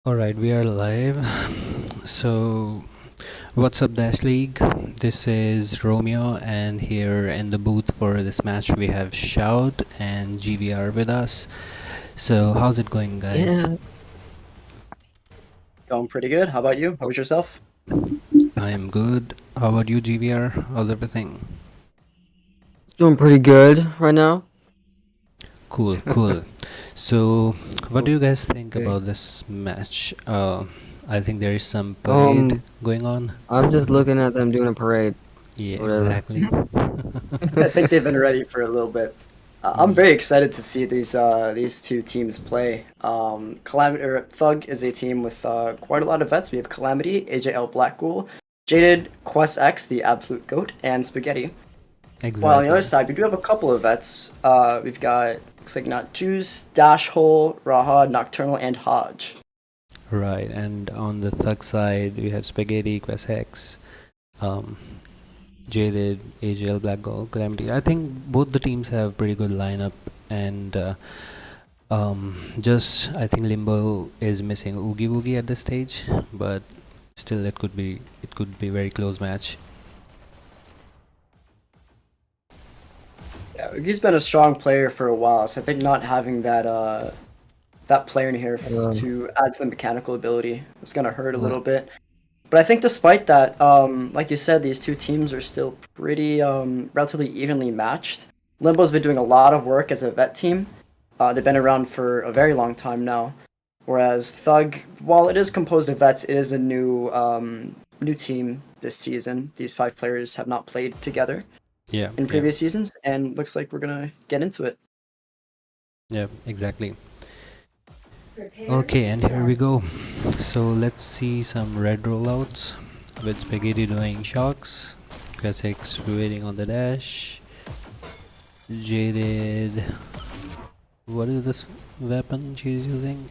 Alright, we are live. So, what's up, Dash League? This is Romeo, and here in the booth for this match, we have Shout and GVR with us. So, how's it going, guys? Yeah, Going pretty good. How about you? How was yourself? I am good. How about you, GVR? How's everything? doing pretty good right now. Cool, cool. So, what do you guys think Okay. about this match? I think there is some parade going on. I'm just looking at them doing a parade. Yeah, Whatever. exactly. I think they've been ready for a little bit. I'm very excited to see these two teams play. Thug is a team with quite a lot of vets. We have Calamity, AJL Blackghoul, Jaded, Quest X, the absolute goat, and Spaghetti. While on the other Exactly. side, we do have a couple of vets. We've got looks like Not Juice, Dash Hole, Raha, Nocturnal, and Hodge. Right, and on the Thug side, we have Spaghetti, Quest X, um, Jaded, AGL, Black Gold, Calamity. I think both the teams have pretty good lineup, and just I think Limbo is missing Oogie Woogie at this stage, but still it could be very close match. Yeah, he's been a strong player for a while, so I think not having that player in here to add to the mechanical ability is gonna hurt a little bit. But I think despite that, like you said, these two teams are still pretty relatively evenly matched. Limbo's been doing a lot of work as a vet team. They've been around for a very long time now. Whereas Thug, while it is composed of vets, it is a new team this season. These 5 players have not played together Yeah, in yeah, previous seasons, and looks like we're gonna get into it. yeah, exactly. Okay, and here we go. So let's see some red rollouts with Spaghetti doing shocks, Classics waiting on the dash, Jaded. What is this weapon she's using?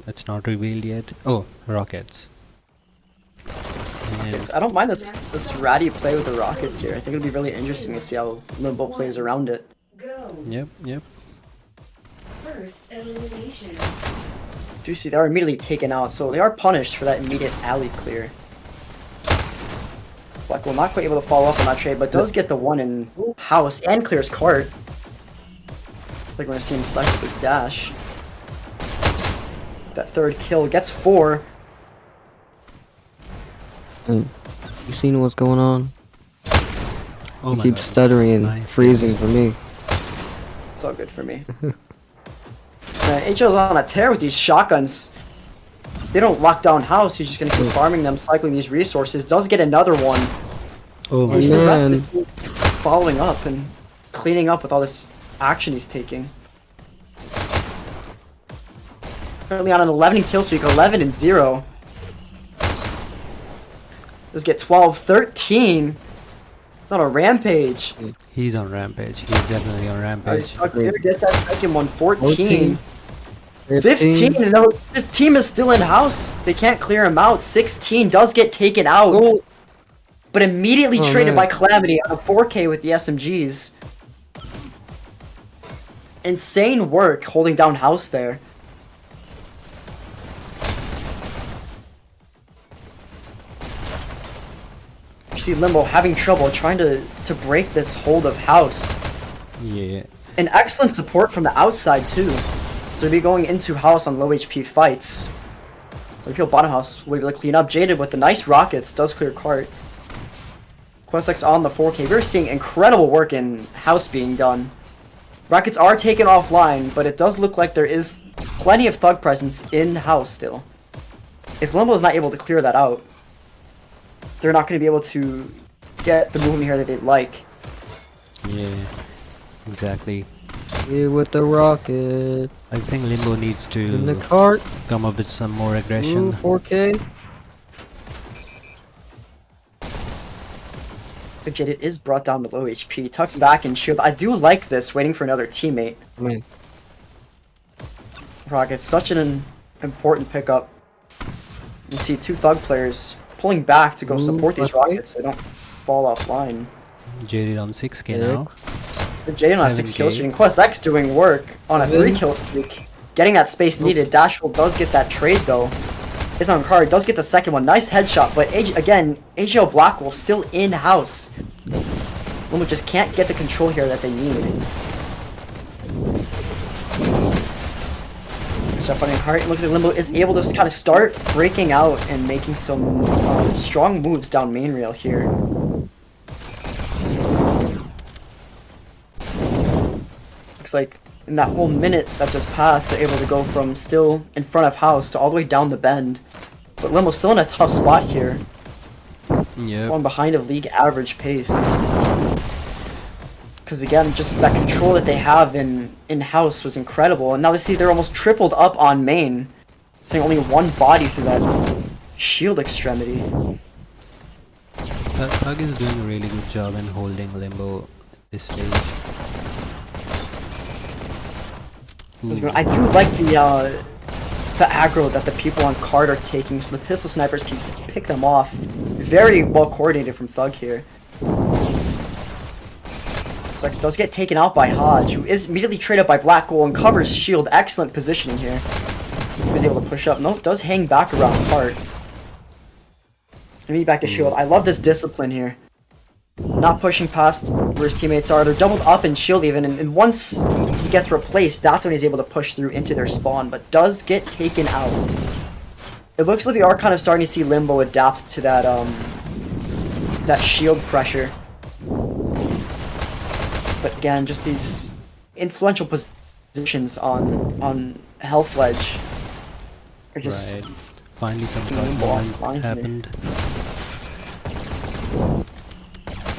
It's not revealed yet. Oh, rockets. And I don't mind this ratty play with the Rockets here. I think it'll be really interesting to see how Limbo plays around it. yep, yep. First elimination. Do you see they are immediately taken out, so they are punished for that immediate alley clear. Black will not quite able to follow up on that trade, but does get the one in house and clears cart. Looks like we're gonna see him slash with his dash. That third kill gets 4. And you seen what's going on? Oh It my keeps god. stuttering and Nice, freezing nice. for me. It's all good for me. HL's on a tear with these shotguns. If they don't lock down house, he's just gonna keep farming them, cycling these resources. Does get another one. Oh my And god. the rest of Man. his team following up and cleaning up with all this action he's taking. Currently on an 11 kill streak, 11 and 0. Does get 12, 13. It's on a rampage. He's on rampage. He's definitely on rampage. Here gets that second one, 14. 14, 15. And no, this team is still in house. They can't clear him out. 16 does get taken out. Oh, But immediately Oh, traded man. by Calamity on a 4K with the SMGs. Insane work holding down house there. You see Limbo having trouble trying to break this hold of house. Yeah. And excellent support from the outside too. So we'll be going into house on low HP fights. Repeal bottom house will be able to clean up. Jaded with the nice rockets does clear cart. QuestX on the 4K. We're seeing incredible work in house being done. Rockets are taken offline, but it does look like there is plenty of Thug presence in house still. If Limbo is not able to clear that out, they're not going to be able to get the movement here that they'd like. Yeah. Exactly. here with the rocket. I think Limbo needs In the to cart. come up with some more Ooh, aggression. 4K. So Jaded is brought down to low HP. Tucks back and shield. I do like this, waiting for another teammate. I mean, Rockets, such an important pickup. You see 2 Thug players pulling back to go Ooh, support these okay. rockets. They don't fall offline. Jaded on 6K Yeah. now. Jaden on a 6 kill 7K. streak. And Quest X doing work on a 3 Seven. kill streak. getting that space needed. Dashful does get that trade though. Is on card, does get the second one. Nice headshot, but again, AGL Blackwell still in-house. Limbo just can't get the control here that they need. Finding heart. Look at Limbo is able to just kind of start breaking out and making some strong moves down main rail here. Looks like in that whole minute that just passed, they're able to go from still in front of house to all the way down the bend. But Limbo's still in a tough spot here. Yeah. Falling behind of league average pace. Because again, just that control that they have in-house was incredible. And now they see they're almost tripled up on main. Seeing only one body through that shield extremity. Thug is doing a really good job in holding Limbo this stage. I do like the aggro that the people on card are taking, so the pistol snipers can pick them off. Very well coordinated from Thug here. So it does get taken out by Hodge, who is immediately traded by Black Goal and covers shield. Excellent positioning here. He was able to push up. Nope, does hang back around card. Maybe back to shield. I love this discipline here. Not pushing past where his teammates are. They're doubled up in shield even, and once he gets replaced, that's when he's able to push through into their spawn, but does get taken out. It looks like we are kind of starting to see Limbo adapt to that that shield pressure. But again, just these influential positions on health ledge are just right. Finally some Limbo moment offline happened.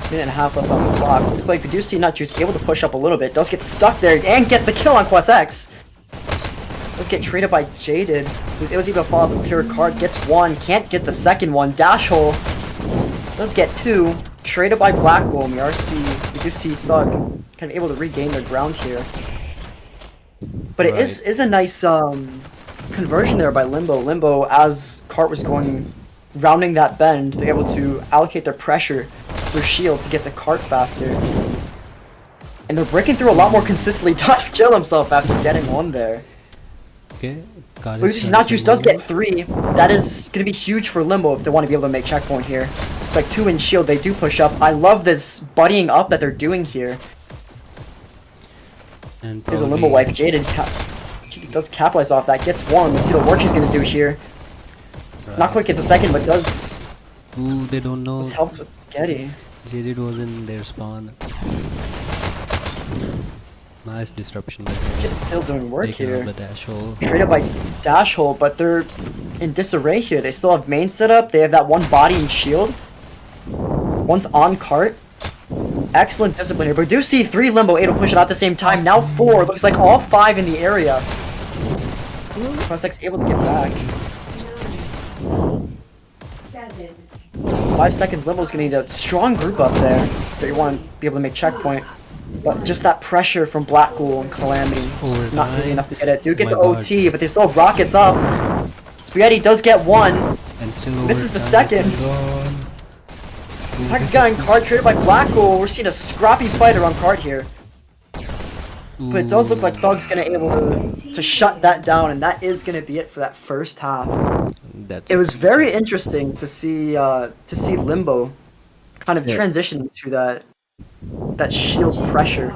Minute and a half left on the clock. Looks like we do see Nutjuice able to push up a little bit. Does get stuck there and gets the kill on QuestX. Does get traded by Jaded. It was able to follow up a pure card. Gets one. Can't get the second one. Dash hole. Does get two. Traded by Black Goal. We do see Thug kind of able to regain their ground here. But it is a nice conversion there by Limbo. Limbo, as Cart was rounding that bend, they're able to allocate their pressure through shield to get the cart faster. And they're breaking through a lot more consistently. Does kill himself after getting one there. Okay. Nutjuice does get three. That is going to be huge for Limbo if they want to be able to make checkpoint here. It's like two in shield. They do push up. I love this buddying up that they're doing here. And There's a Limbo wipe. Jaded does capitalize off that. Gets one. Let's see what work she's going to do here. Right. Not quite get the second, but does... Ooh, they don't know. Was helped with Getty. Jaded was in their spawn. Nice disruption. It's still doing work Taking here. out the dash hole. Traded by Dash Hole, but they're in disarray here. They still have main setup. They have that one body and shield. One's on cart. Excellent discipline here. But we do see three Limbo able to push it out at the same time. Now four. Looks like all five in the area. QuestX able to get back. 7, 5 seconds. Limbo's gonna need a strong group up there if they want to be able to make checkpoint. But just that pressure from Black Ghoul and Calamity is not really enough to get it. Do get the OT, but they still have rockets up. Spaghetti does get one. And still Misses the overtime. second. Ooh, Pack gun card traded by Black Ghoul. We're seeing a scrappy fighter on card here. But it does look like Thug's gonna able to shut that down, and that is gonna be it for that first half. That's It was very interesting to see Limbo kind of transition to that shield pressure,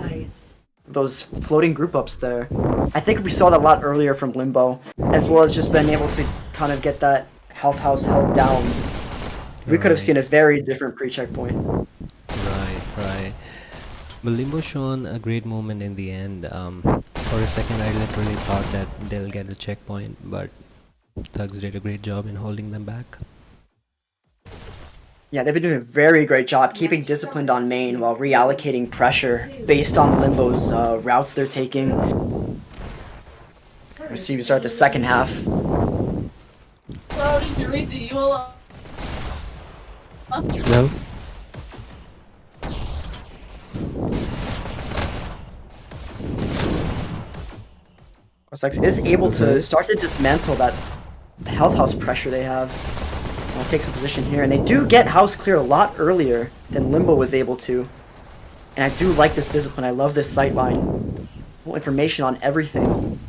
those floating group ups there. I think we saw that a lot earlier from Limbo, as well as just being able to kind of get that health house held down. We could have seen a very different pre-checkpoint. Right. But Limbo shown a great moment in the end. For a second, I literally thought that they'll get the checkpoint, but Thugs did a great job in holding them back. Yeah, they've been doing a very great job keeping disciplined on main while reallocating pressure based on Limbo's routes they're taking. We'll see we start the second half. No? QuestX is able to start to dismantle that health house pressure they have. I'll take some position here, and they do get house clear a lot earlier than Limbo was able to. And I do like this discipline. I love this sightline. Full information on everything.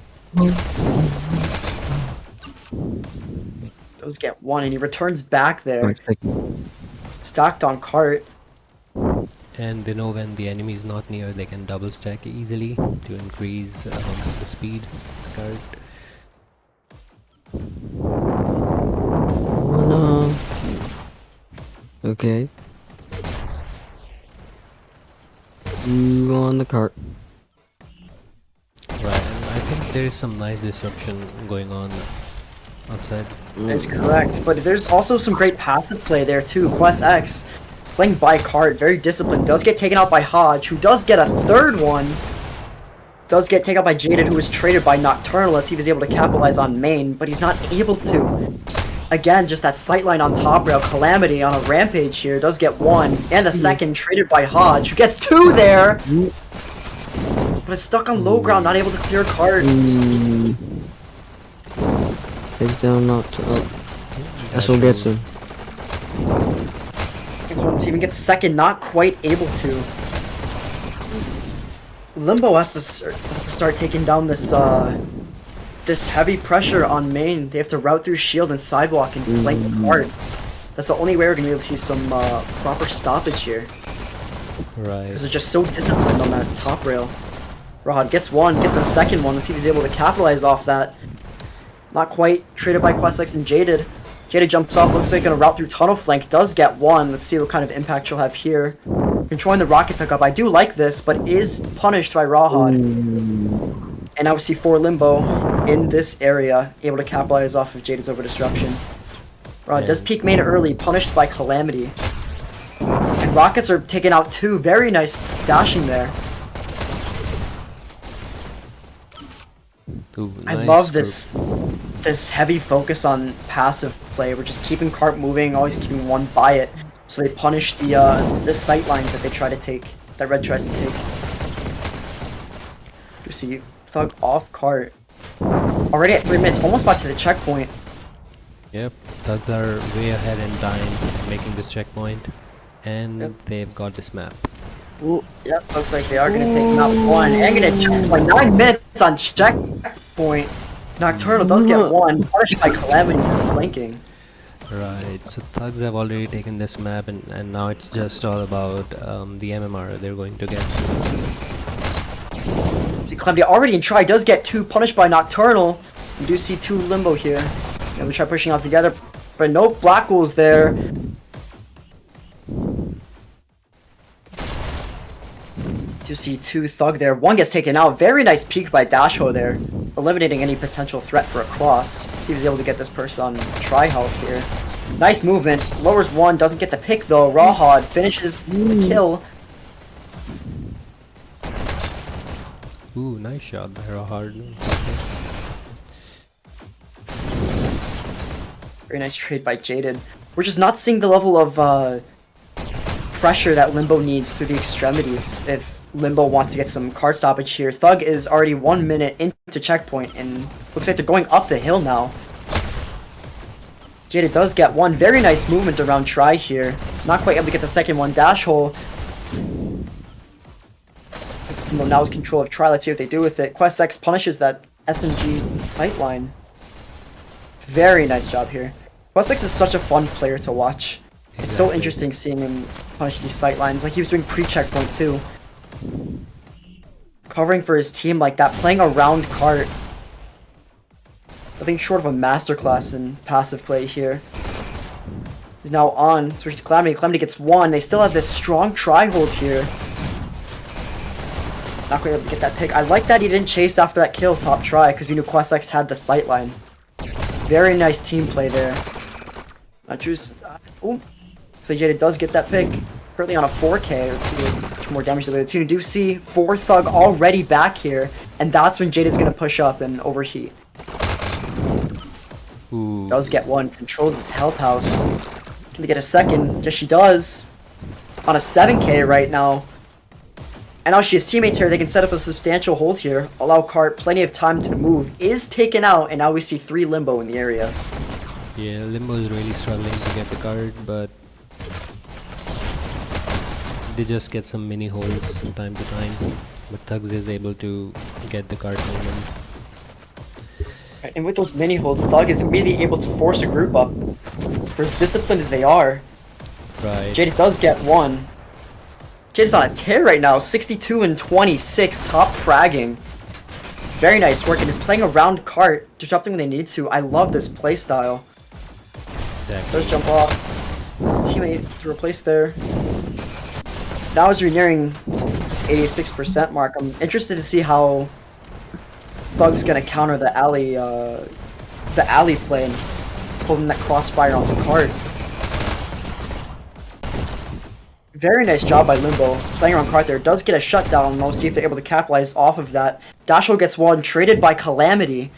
get one, and he returns back there, Alright, pick. stacked on cart. And they know when the enemy is not near, they can double stack easily to increase the speed of the card. Oh no. Okay. You on the cart. Right, and I think there is some nice disruption going on outside. That's correct. But there's also some great passive play there too. Quest X playing by cart, very disciplined. Does get taken out by Hodge, who does get a third one. Does get taken out by Jaded, who was traded by Nocturnal as he was able to capitalize on main, but he's not able to. Again, just that sightline on top rail. Calamity on a rampage here. Does get one. And the second traded by Hodge, who gets two there. But is stuck on low ground, not able to clear cart. Takes down not to SO gets him. Gets one to even get the second, not quite able to. Limbo has to start taking down this this heavy pressure on main. They have to route through shield and sidewalk and flank the cart. That's the only way we're gonna be able to see some proper stoppage here. Right. Because they're just so disciplined on that top rail. Rahad gets one, gets a second one. Let's see if he's able to capitalize off that. Not quite. Traded by QuestX and Jaded. Jaded jumps off, looks like gonna route through tunnel flank. Does get one. Let's see what kind of impact she'll have here. Controlling the rocket pickup. I do like this, but is punished by Rahad. And now we see 4 Limbo in this area, able to capitalize off of Jaded's over disruption. Rahad does peek main early, punished by Calamity. And rockets are taken out too. Very nice dashing there. Ooh, I nice love group. this heavy focus on passive play. We're just keeping cart moving, always keeping one by it. So they punish the sight lines that they try to take, that Red tries to take. You see Thug off cart. Already at 3 minutes, almost back to the checkpoint. Yep, Thugs are way ahead in time making this checkpoint, and Yep. they've got this map. Ooh, yep, looks like they are gonna take map 1 and gonna checkpoint. 9 minutes on checkpoint. Nocturnal does get one, punished by Calamity for flanking. Right, so Thugs have already taken this map, and now it's just all about the MMR they're going to get. See, Calamity already in try, does get 2, punished by Nocturnal. We do see 2 Limbo here. And we try pushing out together, but no Black Wolves there. Do see 2 Thug there. 1 gets taken out. Very nice peek by Dasho there, eliminating any potential threat for a cross. See if he's able to get this person on try health here. Nice movement. Lowers 1, doesn't get the pick though. Rawhod finishes the kill. Ooh, nice shot by Rahard. Very nice trade by Jaded. We're just not seeing the level of pressure that Limbo needs through the extremities if Limbo wants to get some card stoppage here. Thug is already 1 minute into checkpoint and looks like they're going up the hill now. Jaded does get one. Very nice movement around try here. Not quite able to get the second one. Dash hole. Limbo now has control of try. Let's see what they do with it. QuestX punishes that SMG sightline. Very nice job here. QuestX is such a fun player to watch. It's so Exactly. interesting seeing him punish these sightlines. Like he was doing pre-checkpoint too. Covering for his team like that, playing around cart. I think short of a masterclass in passive play here. He's now on. Switch to Calamity. Calamity gets 1. They still have this strong try hold here. Not quite able to get that pick. I like that he didn't chase after that kill top try because we knew QuestX had the sightline. Very nice team play there. Oh, so Jada does get that pick. Currently on a 4K. Let's see how much more damage the other two. Do see 4 Thug already back here, and that's when Jada's gonna push up and overheat. Ooh. Does get 1. Controls his health house. Can they get a second? Yes, she does. On a 7K right now. And now she has teammates here. They can set up a substantial hold here. Allow Cart plenty of time to move. Is taken out, and now we see 3 Limbo in the area. Yeah, Limbo is really struggling to get the card, but they just get some mini holes from time to time. But Thugs is able to get the card movement. Right, and with those mini holds, Thug is immediately able to force a group up. For as disciplined as they are, Right. Jada does get one. Jada's on a tear right now, 62 and 26, top fragging. Very nice work, and is playing around cart, disrupting when they need to. I love this playstyle. Exactly. Does jump off. His teammate to replace there. Now as you're nearing this 86% mark, I'm interested to see how Thug's gonna counter the alley play and holding that crossfire onto cart. Very nice job by Limbo. Playing around cart there. Does get a shutdown. We'll see if they're able to capitalize off of that. Dasho gets one. Traded by Calamity.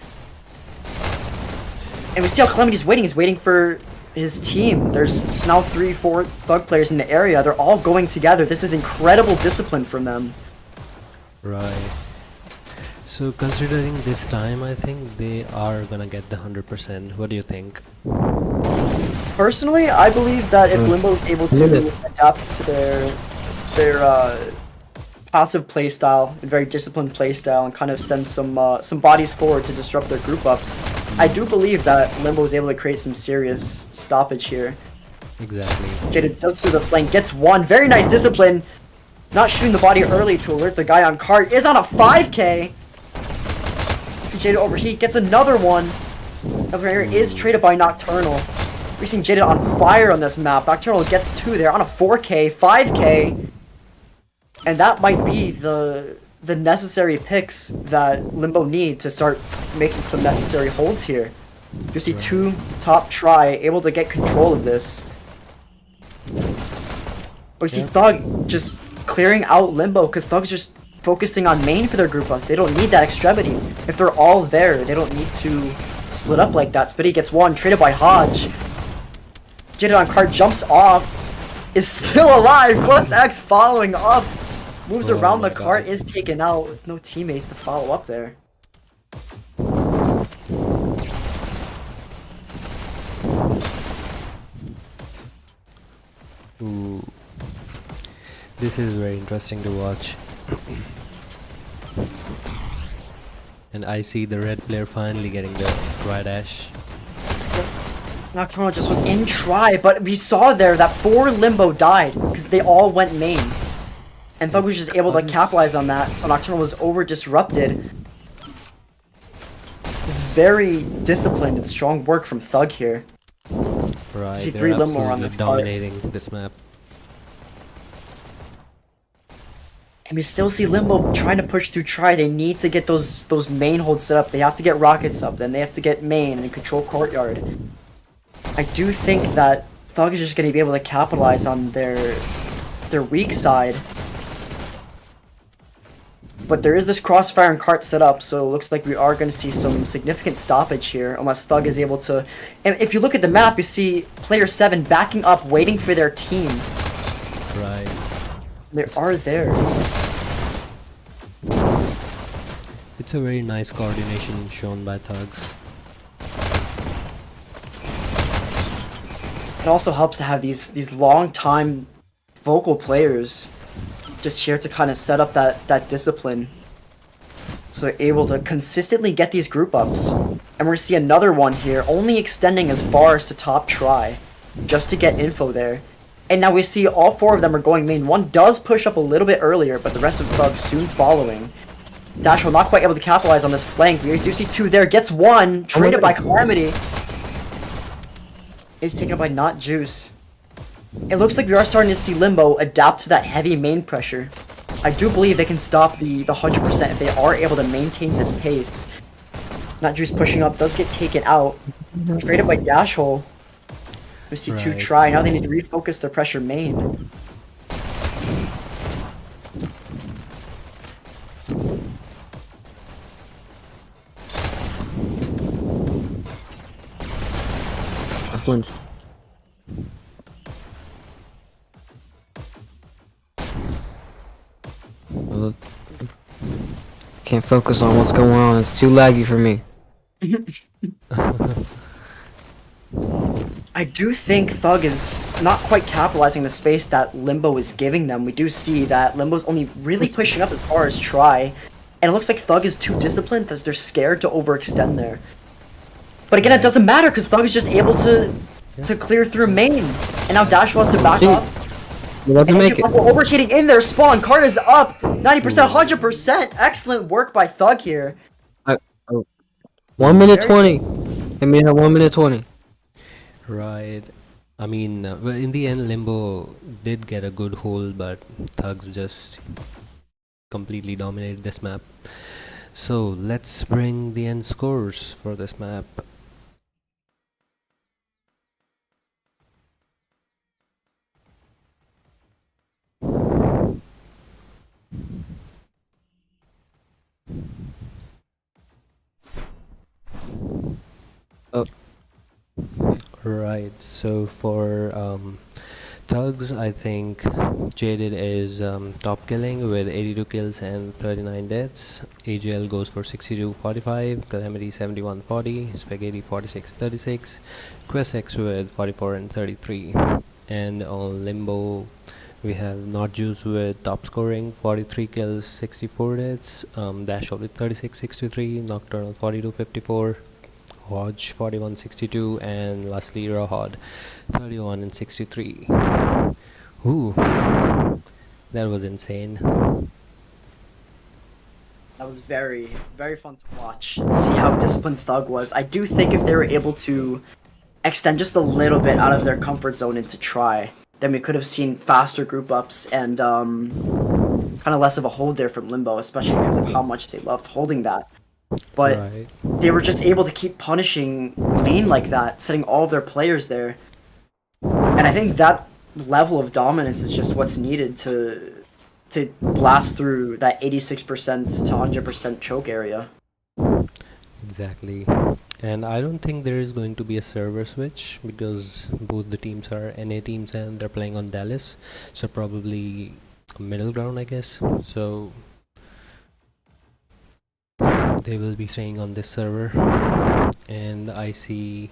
And we see how Calamity's waiting. He's waiting for his team. There's now 3-4 Thug players in the area. They're all going together. This is incredible discipline from them. Right. So considering this time, I think they are gonna get the 100%. What do you think? Personally, I believe that if Limbo is able to adapt to their passive playstyle and very disciplined playstyle and kind of send some bodies forward to disrupt their group ups, I do believe that Limbo is able to create some serious stoppage here. Exactly. Jada does through the flank, gets one. Very nice discipline. Not shooting the body early to alert the guy on cart. Is on a 5k. See Jada overheat, gets another one. Over here is traded by Nocturnal. We're seeing Jada on fire on this map. Nocturnal gets two there on a 4k, 5k. And that might be the necessary picks that Limbo need to start making some necessary holds here. You see two top try, able to get control of this. But you see Thug just clearing out Limbo because Thug's just focusing on main for their group ups. They don't need that extremity. If they're all there, they don't need to split up like that. Spitty gets one, traded by Hodge. Jada on cart jumps off, is still alive. Plus X following up, moves around the cart, is taken out with no teammates to follow up there. Ooh. This is very interesting to watch. And I see the red player finally getting the Hyperdash. Nocturnal just was in try, but we saw there that 4 Limbo died because they all went main. And Thug was just able to capitalize on that, so Nocturnal was over-disrupted. It's very disciplined and strong work from Thug here. Right, See they're 3 Limbo on absolutely this dominating this map. And we still see Limbo trying to push through try. They need to get those main holds set up. They have to get rockets up, then they have to get main and control courtyard. I do think that Thug is just going to be able to capitalize on their weak side. But there is this crossfire and cart set up, so it looks like we are going to see some significant stoppage here, unless Thug is able to... And if you look at the map, you see player 7 backing up, waiting for their team. Right. They are there. It's a very nice coordination shown by Thugs. It also helps to have these long-time vocal players just here to kind of set up that discipline. So they're able to consistently get these group ups. And we're going to see another one here, only extending as far as to top try, just to get info there. And now we see all 4 of them are going main. One does push up a little bit earlier, but the rest of Thug soon following. Dasho not quite able to capitalize on this flank. We do see 2 there, gets 1, traded by Calamity. Is taken up by Not Juice. It looks like we are starting to see Limbo adapt to that heavy main pressure. I do believe they can stop the 100% if they are able to maintain this pace. Not Juice pushing up, does get taken out. Traded by Dash Hole. We see 2 try, now they need to refocus their pressure main. Flinch. Can't focus on what's going on. It's too laggy for me. I do think Thug is not quite capitalizing the space that Limbo is giving them. We do see that Limbo's only really pushing up as far as try. And it looks like Thug is too disciplined that they're scared to overextend there. But again, it Right. doesn't matter because Thug is just able to clear through main. And now Dash wants to back See, up. you have to And make it. overheating in there. Spawn card is up. 90%, 100%. Excellent work by Thug here. I, oh, 1 minute Very 20. I mean, 1 minute 20. Right. I mean, well, in the end, Limbo did get a good hold, but Thugs just completely dominated this map. So let's bring the end scores for this map. Oh. Right, so for Thugs, I think Jaded is top killing with 82 kills and 39 deaths. AGL goes for 62-45, Calamity 71-40, Spaghetti 46-36, QuestX with 44 and 33. And on Limbo, we have Not Juice with top scoring 43 kills, 64 deaths, Dash with 36-63, Nocturnal 42-54. Hodge 41-62, and lastly Rahad 31 and 63. Ooh, that was insane. That was very, very fun to watch and see how disciplined Thug was. I do think if they were able to extend just a little bit out of their comfort zone into try, then we could have seen faster group ups and kind of less of a hold there from Limbo, especially because of how much they loved holding that. But Right. they were just able to keep punishing main like that, setting all of their players there. And I think that level of dominance is just what's needed to blast through that 86% to 100% choke area. Exactly. And I don't think there is going to be a server switch because both the teams are NA teams and they're playing on Dallas. So probably a middle ground, I guess. So they will be staying on this server. And I see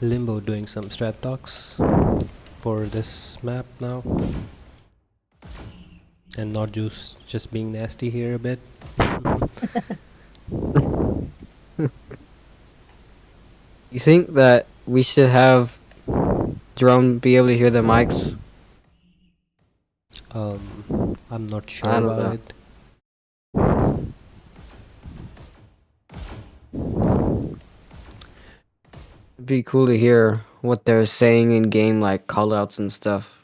Limbo doing some strat talks for this map now. And Not Juice just being nasty here a bit. You think that we should have Jerome be able to hear the mics? I'm not sure I don't about know. it. It'd be cool to hear what they're saying in game, like callouts and stuff.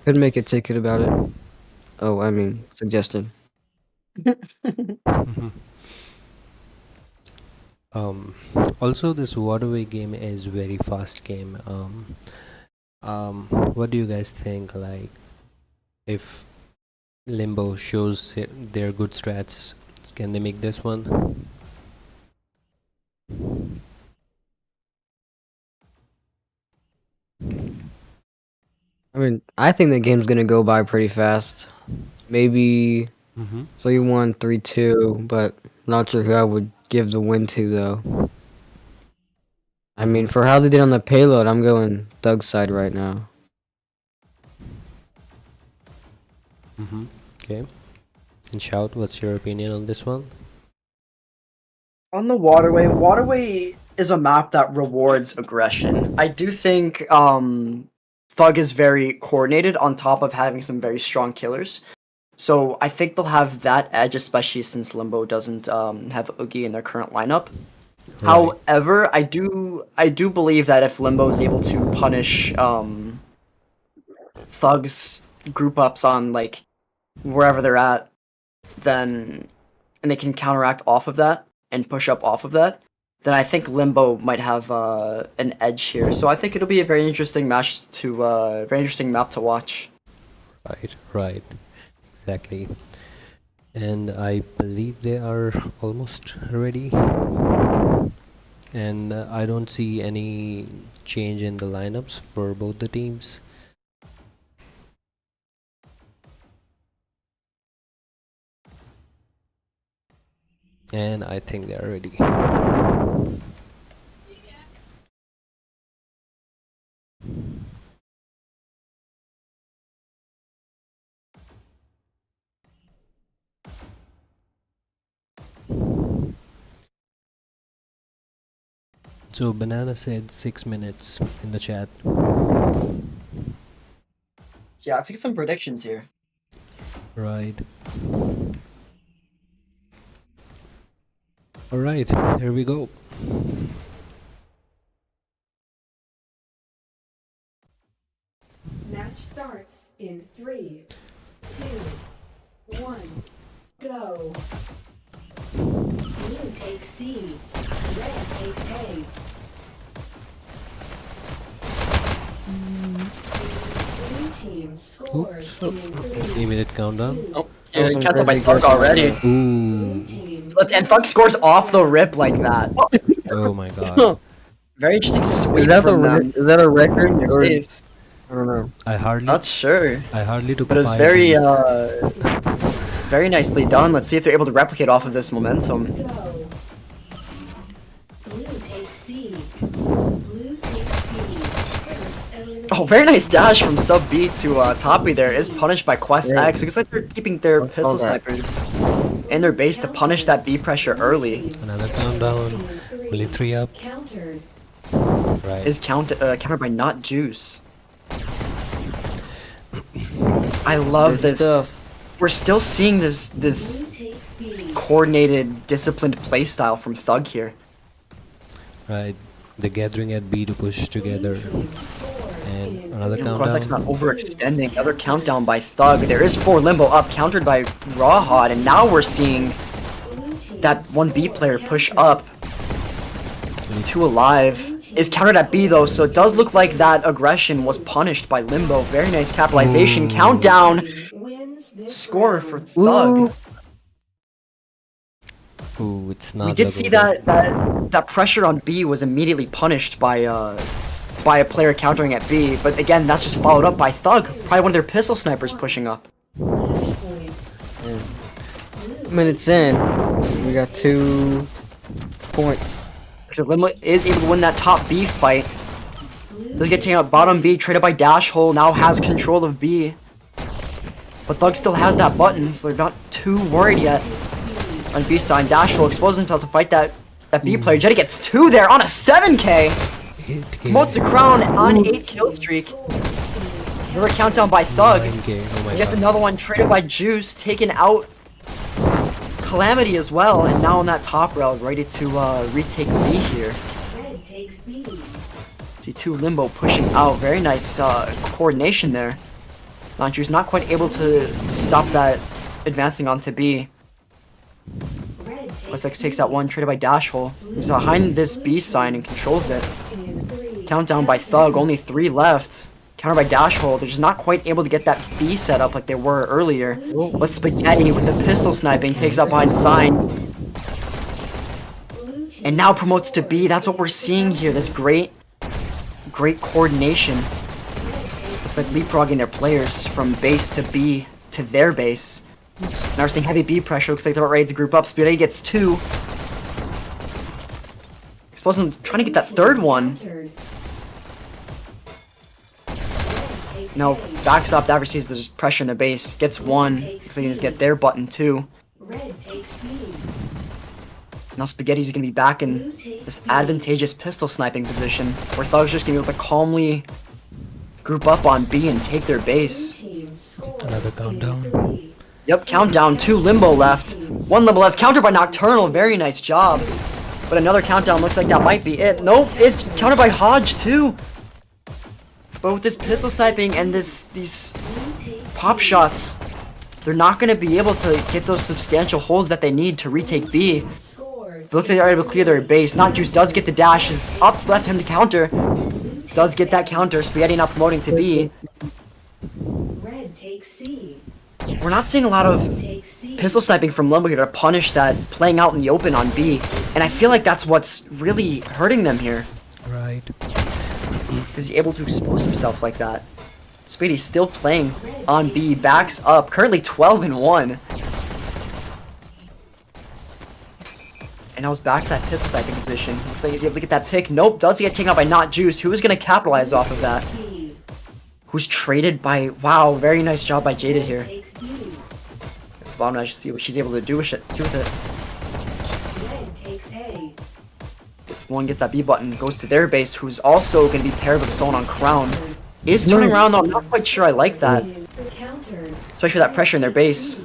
Could make a ticket about it. Oh, I mean, suggestion. Um, Also, this waterway game is very fast game. What do you guys think? Like, if Limbo shows their good strats, can they make this one? I mean, I think the game's gonna go by pretty fast. Maybe Mm-hmm. so you won 3-2, but not sure who I would give the win to though. I mean, for how they did on the payload, I'm going Thug's side right now. Mm-hmm. Okay. And Shout, what's your opinion on this one? On the Waterway is a map that rewards aggression. I do think Thug is very coordinated on top of having some very strong killers. So I think they'll have that edge, especially since Limbo doesn't have Oogie in their current lineup. Right. However, I do believe that if Limbo is able to punish Thug's group ups on like wherever they're at, then and they can counteract off of that and push up off of that, then I think Limbo might have an edge here. So I think it'll be a very interesting very interesting map to watch. Right. Right. Exactly. And I believe they are almost ready. And I don't see any change in the lineups for both the teams. And I think they are ready. So Banana said 6 minutes in the chat. Yeah, let's get some predictions here. Right. Alright, here we go. Match starts in 3, 2, 1, go. Blue takes C. Red takes A. Blue team scores in 3, 3-minute countdown. Oh, That yeah, was some cancelled by crazy Thug aggressive already. play. Ooh. team. And Thug scores off the rip like that. Oh my god. Very interesting Is sweep that from them. is that a record In their or face. I don't know. Not sure, I hardly took but it was 5 very beats. very nicely done. Let's see if they're able to replicate off of this momentum. Go. Blue takes C. Blue takes B. First elimination. Oh, very nice dash from sub B to top B there. Is punished by Quest Yeah. X. Looks like they're keeping their Let's pistol call that. snipers in their base to punish that B pressure early. Another countdown. Only 3 up. Countered. Right. Is countered by not Juice. I love Good this. stuff. We're still seeing this Blue takes B. coordinated, disciplined playstyle from Thug here. Right. The gathering at B to push together. And another Quest X not countdown. overextending. Another countdown by Thug. There is 4 Limbo up, countered by Rawhod, and now we're seeing that 1B player push up. 2 alive. Is countered at B though, so it does look like that aggression was punished by Limbo. Very nice capitalization. Countdown. Wins this Score round. for Thug. Ooh, it's not. We did see that pressure on B was immediately punished by a player countering at B, but again, that's just followed up by Thug, probably one of their pistol snipers pushing up. Match point. 2 minutes in, we got 2 points. So Limbo is able to win that top B fight. Does get taken out bottom B, traded by Dash Hole, now has control of B. But Thug still has that button, so they're not too worried yet. On B side, Dash Hole exposes himself to fight that B player. Jetty gets 2 there on a 7k! Promotes the crown on 8 kill streak. Another countdown by Thug. 9K. Oh my He gets god. another one traded by Juice, taken out Calamity as well, and now on that top rail, ready to retake B here. Red takes B. See 2 Limbo pushing out, very nice coordination there. Juice not quite able to stop that advancing onto B. Red Quest X takes out one, traded by Dash Hole. He's behind this B sign and controls it. in 3. Countdown by Thug, only 3 left. Counter by Dash Hole, they're just not quite able to get that B set up like they were earlier. But Spaghetti with the pistol sniping takes out behind Sign. Blue team And now promotes to B. That's what we're seeing here. This great coordination. Looks like leapfrogging their players from base to B to their base. Now we're seeing heavy B pressure. Looks like they're about ready to group up. Spaghetti gets 2. Exposing, trying to get that third one. countered. No, backs up. Daver sees there's pressure in the base. Gets 1. Looks like he just get their button 2. Red takes B. Now Spaghetti's gonna be back in Blue takes this B. advantageous pistol sniping position, where Thug's just gonna be able to calmly group up on B and take their base. Team scores Another in countdown. 3. Yep, countdown, 2 Limbo left. 1 Limbo left, countered by Nocturnal, very nice job. But another countdown looks like that might be it. Nope, it's countered by Hodge too. But with this pistol sniping and these Blue takes pop shots, they're not gonna be able to get those substantial holds that they need to retake B. scores. It looks like they're able to clear their base. Not Juice does get the dash, is up, left him to counter. Does get that counter, Spaghetti not promoting to B. Red takes C. We're not seeing a lot of Takes C. pistol sniping from Limbo here to punish that playing out in the open on B. And I feel like that's what's really hurting them here. Right. Because he's able to expose himself like that. Spaghetti's still playing on B, backs up, currently 12-1. And I was back to that pistol sniping position. Looks like he's able to get that pick. Nope, does get taken out by Not Juice. Who is going to capitalize off of that? B. Who's traded by... Wow, very nice job by Jaded here. Takes B. It's the bottom, I should see what she's able to do with it. Red takes A. Gets One gets that B button, goes to their base, who's also going to be paired with someone on Crown. Is turning around though, I'm not quite sure I like that. Counter. Especially that pressure in their base.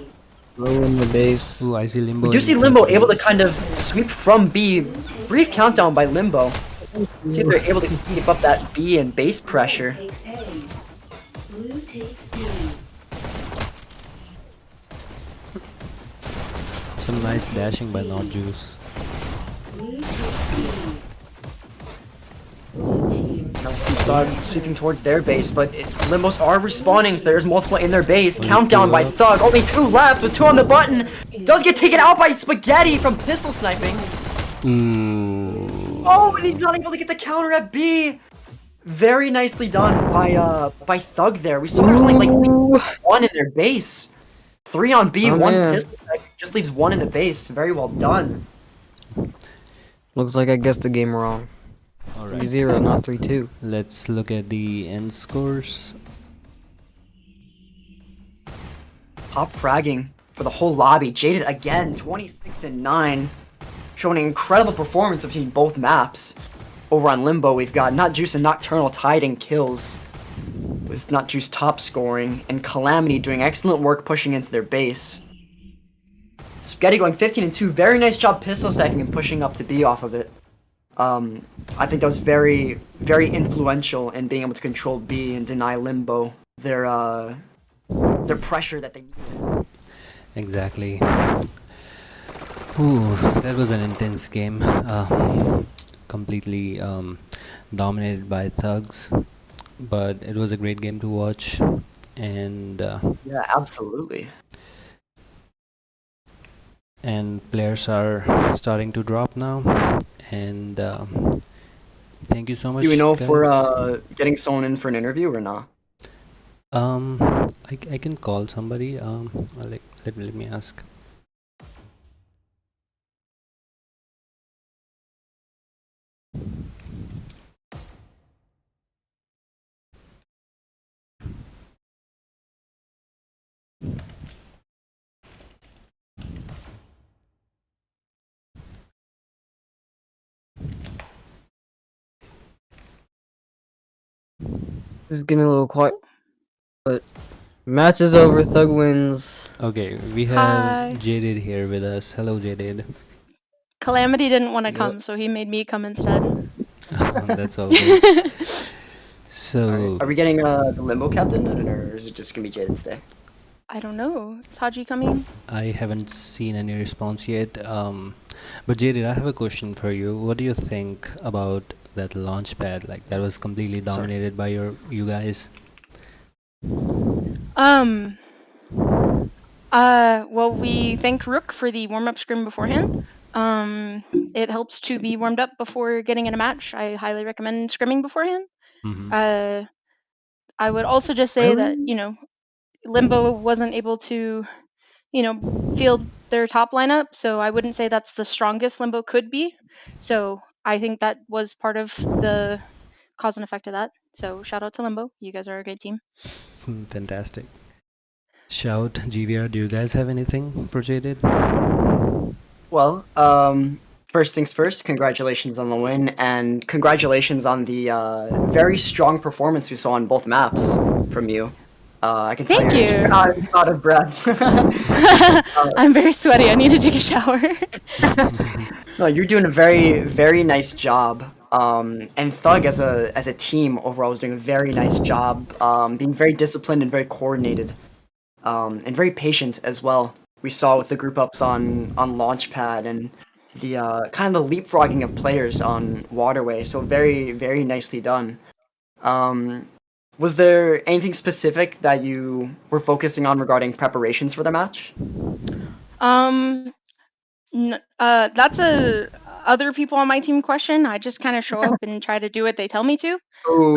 Low in the base. Ooh, I see Limbo. We do in see third Limbo able to place. kind of sweep from B. Brief countdown by Limbo. See if they're able to keep up that B and base pressure. Takes A. Blue takes B. Some nice dashing by Not Juice. Blue takes B. Blue team. Now we see Thug sweeping towards their base, but Limbos are respawning, so there's multiple in their base. Only Countdown two by left. Thug, only 2 left with 2 on the button. Does get taken out by Spaghetti from pistol sniping. Oh, but he's not able to get the counter at B. Very nicely done by Thug there. We saw there's only 1 in their base. 3 on B, Oh, 1 man. pistol snipe, just leaves 1 in the base. Very well done. Looks like I guessed the game wrong. Alright. 3-0, not 3-2. Let's look at the end scores. Top fragging for the whole lobby. Jaded again, 26 and 9. Showing an incredible performance between both maps. Over on Limbo, we've got Not Juice and Nocturnal tied in kills, with Not Juice top scoring, and Calamity doing excellent work pushing into their base. Spaghetti going 15 and 2. Very nice job pistol stacking and pushing up to B off of it. I think that was very, very influential in being able to control B and deny Limbo their pressure that they needed. Exactly. Ooh, that was an intense game. Completely dominated by Thugs, but it was a great game to watch. And Yeah, absolutely. players are starting to drop now. And thank you so much. Do we know if guys. we're getting someone in for an interview or not? I can call somebody. Let me ask. It's getting a little quiet. But match is over, Thug wins. Okay, we have Hi. Jaded here with us. Hello, Jaded. Calamity didn't want to Yep. come, so he made me come instead. That's all good. So Are we getting the Limbo captain, or is it just gonna be Jaded today? I don't know. Is Haji coming? I haven't seen any response yet. But Jaded, I have a question for you. What do you think about that launch pad? Like that was completely dominated by you guys. Well, we thank Rook for the warm-up scrim beforehand. It helps to be warmed up before getting in a match. I highly recommend scrimming beforehand. Mm-hmm. I would also just say that, Limbo wasn't able to, field their top lineup, so I wouldn't say that's the strongest Limbo could be. So I think that was part of the cause and effect of that. So shout out to Limbo. You guys are a great team. Fantastic. Shout, GVR, do you guys have anything for Jaded? Well, first things first, congratulations on the win, and congratulations on the very strong performance we saw on both maps from you. I can Thank tell you. you're out of breath. I'm very sweaty. I need to take a shower. No, you're doing a very, very nice job. And Thug as a team overall was doing a very nice job, being very disciplined and very coordinated, and very patient as well. We saw with the group ups on Launchpad and the kind of the leapfrogging of players on Waterway. So very, very nicely done. Was there anything specific that you were focusing on regarding preparations for the match? That's a other people on my team question. I just kind of show up and try to do what they tell me to. Ooh.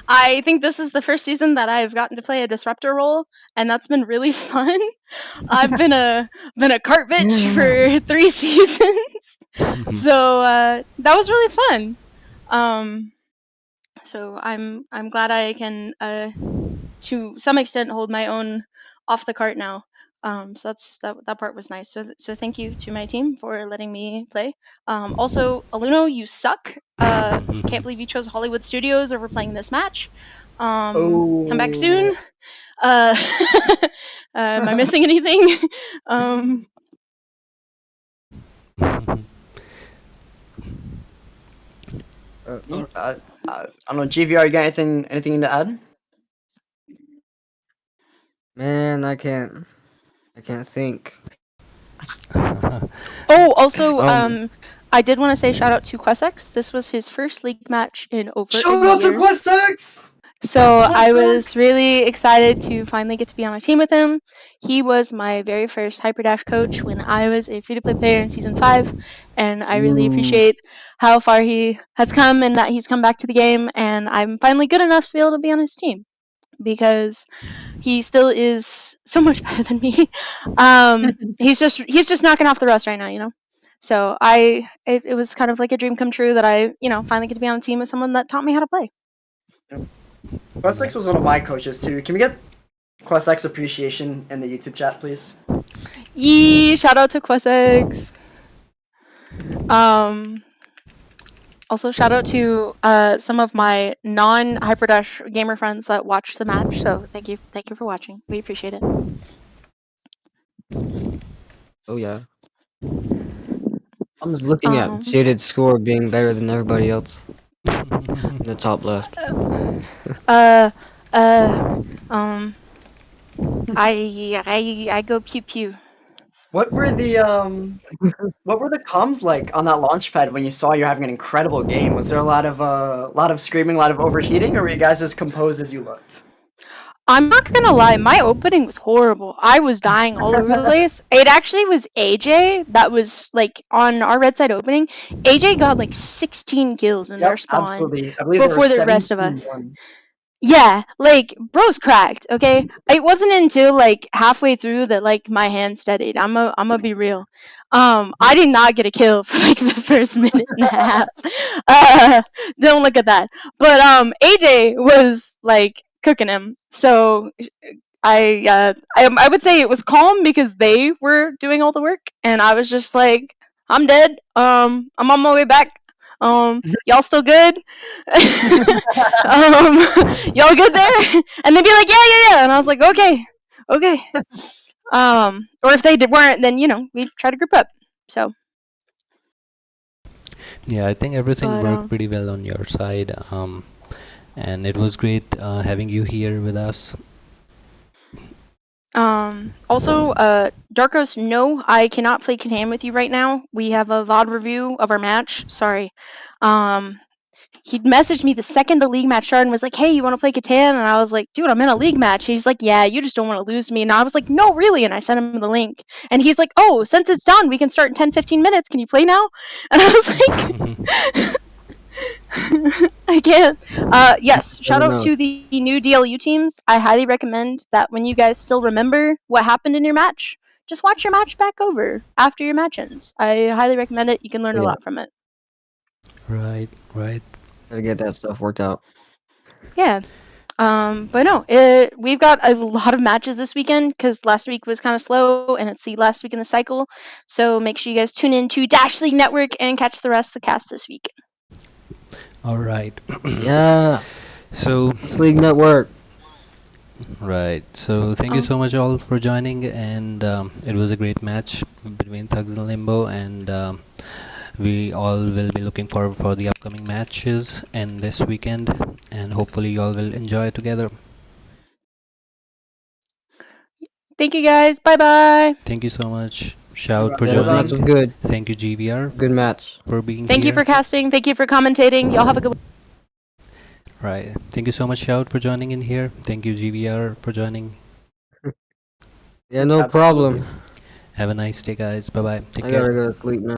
I think this is the first season that I've gotten to play a disruptor role, and that's been really fun. I've been a cart bitch for 3 seasons, so that was really fun. So I'm glad I can to some extent hold my own off the cart now. So that part was nice. So thank you to my team for letting me play. Also, Aluno, you suck. Can't believe you chose Hollywood Studios over playing this match. Come back soon. Uh, am I missing anything? I don't know, GVR, you got anything to add? Man, I can't think. Oh, also, Um, I did want to say shout out to Quesex. This was his first league match in over a Shout out to year. Questex! So I was really excited to finally get to be on a team with him. He was my very first Hyperdash coach when I was a free-to-play player in Season 5, and I really appreciate how far he has come and that he's come back to the game, and I'm finally good enough to be able to be on his team because he still is so much better than me. He's just knocking off the rust right now, you know. So it was kind of like a dream come true that I finally get to be on a team with someone that taught me how to play. Questex was one of my coaches too. Can we get Questex appreciation in the YouTube chat, please? Yee! Shout out to Quesex. Also shout out to some of my non-Hyperdash gamer friends that watched the match. So thank you for watching. We appreciate it. oh yeah. I'm just looking at Jaded's score being better than everybody else in the top left. I go pew pew. What were the comms like on that launch pad when you saw you're having an incredible game? Was there a lot of screaming, a lot of overheating, or were you guys as composed as you looked? I'm not gonna lie, my opening was horrible. I was dying all over the place. It actually was AJ that was like on our red side opening. AJ got like 16 kills in their spawn absolutely. I believe there before were the rest of us. 17-1. Yeah, like bro's cracked. Okay, it wasn't until like halfway through that like my hand steadied. I'm gonna be real. I did not get a kill for like the first minute and a half. Don't look at that. But AJ was like cooking him. So I would say it was calm because they were doing all the work, and I was just like, I'm dead. I'm on my way back. Y'all still good? Y'all good there? And they'd be like, yeah. And I was like, okay. Or if they weren't, then we'd try to group up. So. Yeah, I think everything worked pretty well on your side. And it was great having you here with us. Also, Darkos, no, I cannot play Catan with you right now. We have a VOD review of our match. Sorry. He messaged me the second the league match started and was like, hey, you want to play Catan? And I was like, dude, I'm in a league match. He's like, yeah, you just don't want to lose to me. And I was like, no, really? And I sent him the link. And he's like, oh, since it's done, we can start in 10, 15 minutes. Can you play now? And I was like, I can't. Yes, shout out to the new DLU teams. I highly recommend that when you guys still remember what happened in your match, just watch your match back over after your match ends. I highly recommend it. You can learn a lot from it. Right. Gotta get that stuff worked out. Yeah. But no, we've got a lot of matches this weekend because last week was kind of slow and it's the last week in the cycle. So make sure you guys tune in to Dash League Network and catch the rest of the cast this week. All right. Yeah. So League Network. Right. So thank you so much all for joining, and it was a great match between Thugs and Limbo, and we all will be looking forward for the upcoming matches and this weekend, and hopefully you all will enjoy together. Thank you guys. Bye bye. Thank you so much, Shout, for Yeah, the match was joining. good. Thank you, GVR, Good match. for being Thank here. you for casting. Thank you for commentating. Y'all have a good one. Right. Thank you so much, Shout, for joining in here. Thank you, GVR, for joining. Yeah, no problem. Have a nice day, guys. Bye bye. Take I care. gotta go to sleep now.